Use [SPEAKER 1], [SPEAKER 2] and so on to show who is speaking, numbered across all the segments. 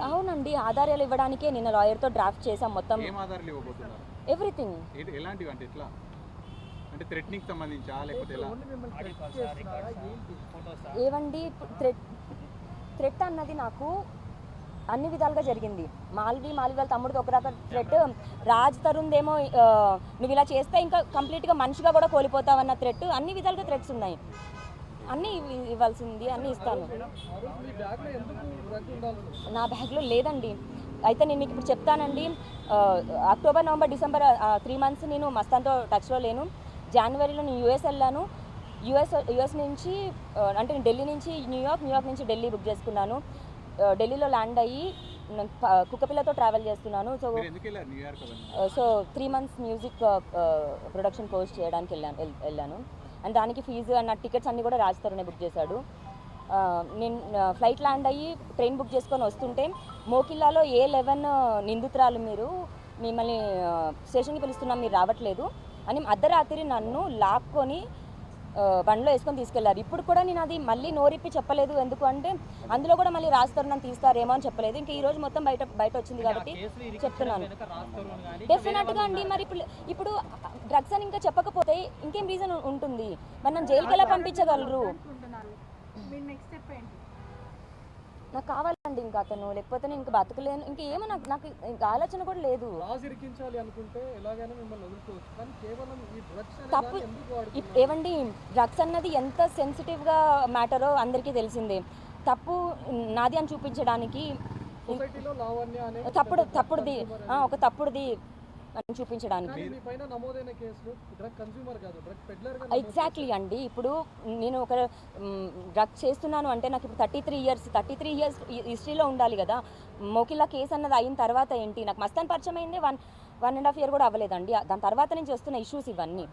[SPEAKER 1] అవునండి, ఆధారాలు ఇవ్వడానికే నిన్న లాయర్తో డ్రాఫ్ట్ చేసాం మొత్తం. ఎవ్రీథింగ్. ఏవండి, థ్రెట్ అన్నది నాకు అన్ని విధాలుగా జరిగింది. మాల్వి వాళ్ళ తమ్ముడికి ఒక రకం థ్రెట్, రాజ్ తరుణ్దేమో నువ్వు ఇలా చేస్తే ఇంకా కంప్లీట్గా మనిషిగా కూడా కోల్పోతావన్న థ్రెట్, అన్ని విధాలుగా థ్రెట్స్ ఉన్నాయి. అన్నీ ఇవ్వాల్సింది అన్నీ ఇస్తాను. నా బ్యాగ్లో లేదండి. అయితే నేను మీకు ఇప్పుడు చెప్తానండి. అక్టోబర్, నవంబర్, డిసెంబర్ 3 months నేను మస్తాన్తో టచ్లో లేను. జనవరిలో నేను యూఎస్ వెళ్ళాను. యూఎస్ నుంచి అంటే నేను ఢిల్లీ నుంచి న్యూయార్క్ నుంచి ఢిల్లీ బుక్ చేసుకున్నాను. ఢిల్లీలో ల్యాండ్ అయ్యి కుక్కపిల్లతో ట్రావెల్ చేస్తున్నాను. So 3 months music production course చేయడానికి వెళ్ళాను. అండ్ దానికి ఫీజు అండ్ నా టికెట్స్ అన్నీ కూడా రాజ్ తరుణే బుక్ చేశాడు. నేను ఫ్లైట్ ల్యాండ్ అయ్యి ట్రైన్ బుక్ చేసుకొని వస్తుంటే మోకిల్లాలో A11 నిందితురాలు మీరు, మిమ్మల్ని స్టేషన్కి పిలుస్తున్నాం, మీరు రావట్లేదు అని అర్ధరాత్రి నన్ను లాక్కొని బండిలో వేసుకొని తీసుకెళ్లారు. ఇప్పుడు కూడా నేను అది మళ్ళీ నోరిప్పి చెప్పలేదు. ఎందుకు అంటే అందులో కూడా మళ్ళీ రాజ్ తరుణ్ నన్ను తీస్తారేమో అని చెప్పలేదు. ఇంకా ఈ రోజు మొత్తం బయట వచ్చింది కాబట్టి చెప్తున్నాను. డెఫినెట్గా అండి. మరి ఇప్పుడు డ్రగ్స్ అని ఇంకా చెప్పకపోతే ఇంకేం రీజన్ ఉంటుంది? మరి నన్ను జైలుకి ఎలా పంపించగలరు? నాకు కావాలండి ఇంకా అతను, లేకపోతే నేను ఇంకా బతకలేను. ఇంకేమో నాకు ఇంకా ఆలోచన కూడా లేదు. తప్పు ఏవండి, డ్రగ్స్ అన్నది ఎంత సెన్సిటివ్గా మ్యాటరో అందరికీ తెలిసిందే. తప్పు నాది అని చూపించడానికి తప్పుడుది ఒక తప్పుడుది అని చూపించడానికి. ఎగ్జాక్ట్లీ అండి. ఇప్పుడు నేను ఒక డ్రగ్ చేస్తున్నాను అంటే నాకు ఇప్పుడు 33 years హిస్టరీలో ఉండాలి కదా. మోకిల్లా కేసు అన్నది అయిన తర్వాత ఏంటి, నాకు మస్తాన్ పరిచయం అయింది 1.5 year కూడా అవ్వలేదండి. దాని తర్వాత నుంచి వస్తున్న ఇష్యూస్ ఇవన్నీ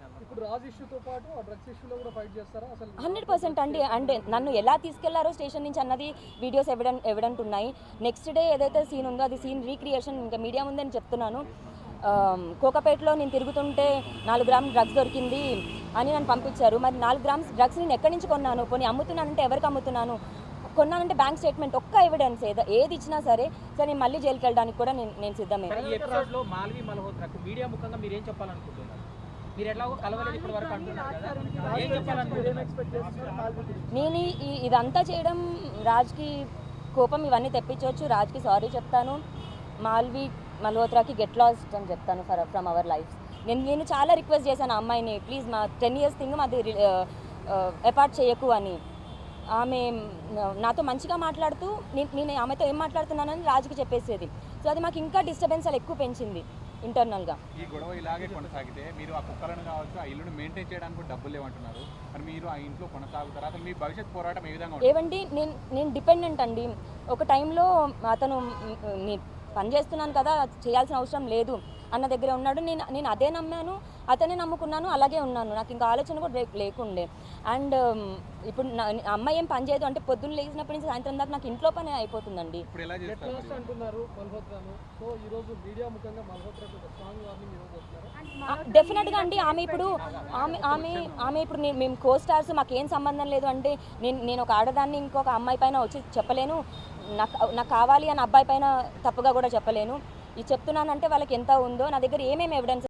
[SPEAKER 1] 100% అండి. అండ్ నన్ను ఎలా తీసుకెళ్లారో స్టేషన్ నుంచి అన్నది వీడియోస్ ఎవిడెంట్ ఉన్నాయి. నెక్స్ట్ డే ఏదైతే సీన్ ఉందో అది సీన్ రీక్రియేషన్ ఇంకా మీడియా ముందని చెప్తున్నాను. కోకాపేటలో నేను తిరుగుతుంటే 4 grams డ్రగ్స్ దొరికింది అని నన్ను పంపించారు. మరి 4 grams డ్రగ్స్ నేను ఎక్కడి నుంచి కొన్నాను? పోనీ అమ్ముతున్నానంటే ఎవరికి అమ్ముతున్నాను? కొన్నానంటే బ్యాంక్ స్టేట్మెంట్, ఒక్క ఎవిడెన్స్ ఏది ఇచ్చినా సరే నేను మళ్ళీ జైలుకి వెళ్ళడానికి కూడా నేను సిద్ధమే. నేను ఇదంతా చేయడం రాజ్కి కోపం ఇవన్నీ తెప్పించవచ్చు. రాజ్కి సారీ చెప్తాను. మాల్వి మల్హోత్రాకి గెట్ లాస్ట్ అని చెప్తాను ఫ్రమ్ అవర్ లైఫ్. నేను చాలా రిక్వెస్ట్ చేశాను ఆ అమ్మాయిని, ప్లీజ్ మా 10 years థింగ్ మాది అపార్ట్ చేయకు అని. ఆమె నాతో మంచిగా మాట్లాడుతూ నేను ఆమెతో ఏం మాట్లాడుతున్నానని రాజుకి చెప్పేసేది. సో అది మాకు ఇంకా డిస్టర్బెన్స్ ఎక్కువ పెంచింది ఇంటర్నల్గా.
[SPEAKER 2] ఈ గొడవ ఇలాగే కొనసాగితే మీరు ఆ కుక్కలను కావచ్చు, ఆ ఇల్లును మెయింటైన్ చేయడానికి డబ్బులు లేవంటున్నారు. మరి మీరు ఆ ఇంట్లో కొనసాగుతారా? అసలు మీ భవిష్యత్ పోరాటం ఏ విధంగా?
[SPEAKER 1] ఏవండి, నేను డిపెండెంట్ అండి. ఒక టైంలో అతను పని చేస్తున్నాను కదా, చేయాల్సిన అవసరం లేదు అన్న దగ్గర ఉన్నాడు. నేను అదే నమ్మాను, అతనే నమ్ముకున్నాను, అలాగే ఉన్నాను. నాకు ఇంకా ఆలోచన కూడా లేకుండే. అండ్ ఇప్పుడు అమ్మాయి ఏం పని చేయదు అంటే పొద్దున్న లేచినప్పటి నుంచి సాయంత్రం దాకా నాకు ఇంట్లో పని అయిపోతుందండి. డెఫినెట్గా అండి. ఆమె ఇప్పుడు మేము కో స్టార్స్, మాకేం సంబంధం లేదు అంటే నేను ఒక ఆడదాన్ని ఇంకొక అమ్మాయి పైన వచ్చి చెప్పలేను. నాకు కావాలి అని అబ్బాయి పైన తప్పుగా కూడా చెప్పలేను. ఇది చెప్తున్నానంటే వాళ్ళకి ఎంత ఉందో, నా దగ్గర ఏమేమి ఎవిడెన్స్